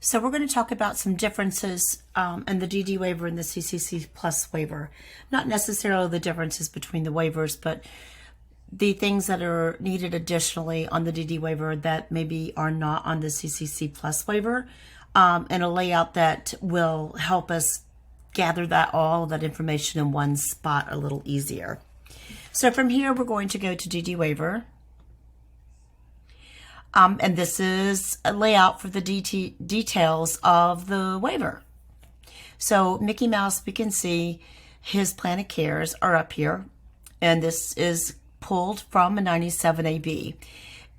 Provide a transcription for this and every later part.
So we're going to talk about some differences in the DD waiver and the CCC plus waiver. Not necessarily the differences between the waivers, but the things that are needed additionally on the DD waiver that maybe are not on the CCC plus waiver, and a layout that will help us gather all that information in one spot a little easier. So from here, we're going to go to DD waiver. And this is a layout for the details of the waiver. So Mickey Mouse, we can see his plan of cares are up here. And this is pulled from a 97AB.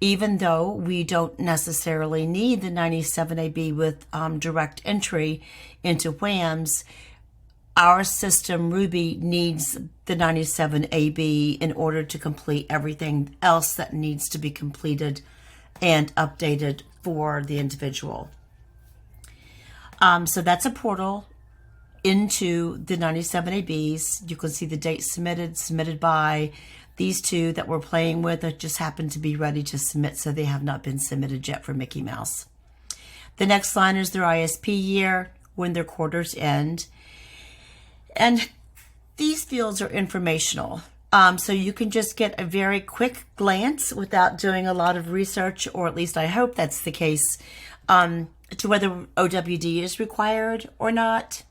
Even though we don't necessarily need the 97AB with direct entry into WHAMS, our system, Ruby, needs the 97AB in order to complete everything else that needs to be completed and updated for the individual. So that's a portal into the 97ABs. You can see the date submitted by these two that we're playing with that just happen to be ready to submit, so they have not been submitted yet for Mickey Mouse. The next line is their ISP year, when their quarters end. And these fields are informational. So you can just get a very quick glance without doing a lot of research, or at least I hope that's the case, to whether OWD is required or not,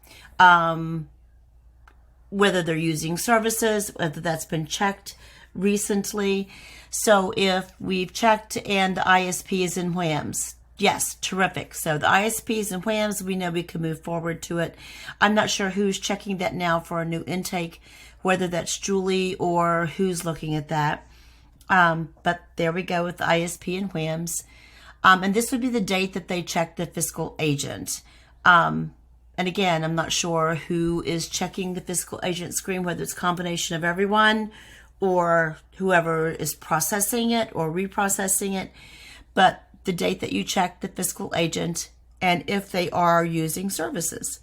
whether they're using services, whether that's been checked recently. So if we've checked and the ISP is in WHAMS, yes, terrific. So the ISP is in WHAMS, we know we can move forward to it. I'm not sure who's checking that now for a new intake, whether that's Julie or who's looking at that. But there we go with the ISP and WHAMS. And this would be the date that they check the fiscal agent. And again, I'm not sure who is checking the fiscal agent screen, whether it's a combination of everyone or whoever is processing it or reprocessing it. But the date that you check the fiscal agent and if they are using services.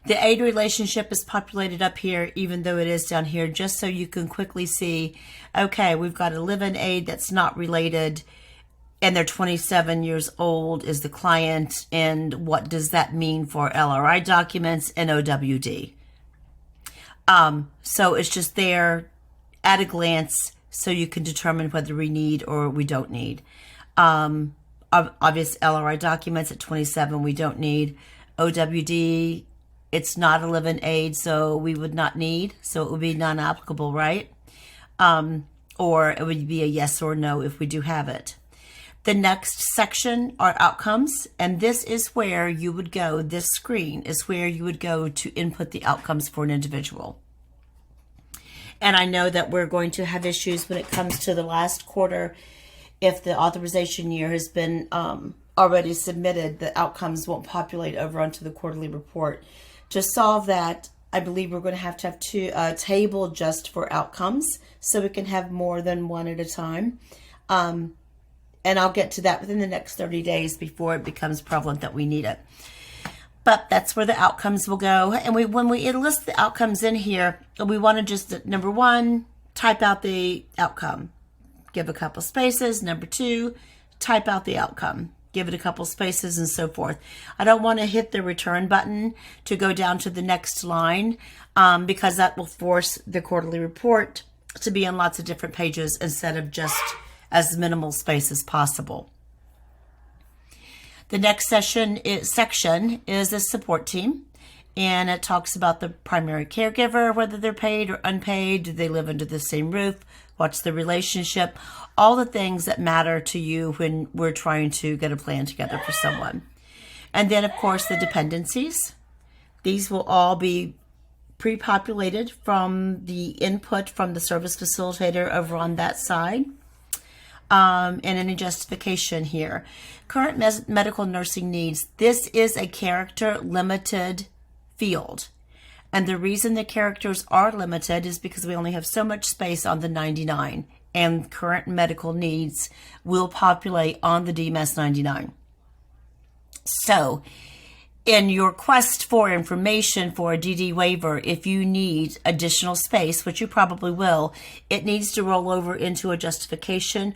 The aid relationship is populated up here, even though it is down here, just so you can quickly see, okay, we've got a live-in aid that's not related, and they're 27 years old is the client, and what does that mean for LRI documents and OWD? So it's just there at a glance, so you can determine whether we need or we don't need. Obvious LRI documents at 27, we don't need. OWD, it's not a live-in aid, so we would not need, so it would be non-applicable, right? Or it would be a yes or no if we do have it. The next section are outcomes, and this is where you would go, this screen is where you would go to input the outcomes for an individual. And I know that we're going to have issues when it comes to the last quarter. If the authorization year has been already submitted, the outcomes won't populate over onto the quarterly report. To solve that, I believe we're going to have a table just for outcomes, so we can have more than one at a time. And I'll get to that within the next 30 days before it becomes prevalent that we need it. But that's where the outcomes will go. And when we list the outcomes in here, we want to just, number one, type out the outcome. Give a couple spaces. Number two, type out the outcome. Give it a couple spaces and so forth. I don't want to hit the return button to go down to the next line because that will force the quarterly report to be on lots of different pages instead of just as minimal space as possible. The next section is a support team, and it talks about the primary caregiver, whether they're paid or unpaid, do they live under the same roof, what's the relationship, all the things that matter to you when we're trying to get a plan together for someone. And then, of course, the dependencies. These will all be pre-populated from the input from the service facilitator over on that side. And any justification here. Current medical nursing needs. This is a character limited field. And the reason the characters are limited is because we only have so much space on the 99, and current medical needs will populate on the DMS 99. So in your quest for information for a DD waiver, if you need additional space, which you probably will, it needs to roll over into a justification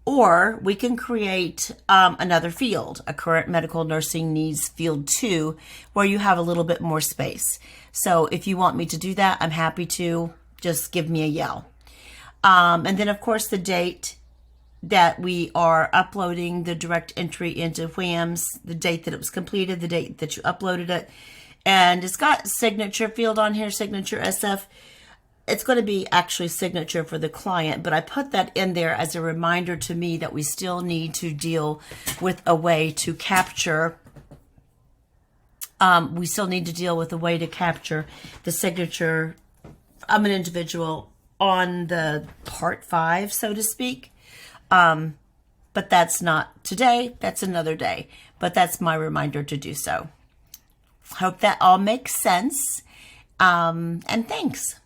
Or we can create another field, a current medical nursing needs field 2, where you have a little bit more space. So if you want me to do that, I'm happy to. Just give me a yell. And then, of course, the date that we are uploading the direct entry into WHAMS, the date that it was completed, the date that you uploaded it. And it's got signature field on here, signature SF. It's going to be actually signature for the client, but I put that in there as a reminder to me that we still need to deal with a way to capture. We still need to deal with a way to capture the signature of an individual on the part 5, so to speak. But that's not today. That's another day. But that's my reminder to do so. Hope that all makes sense. And thanks.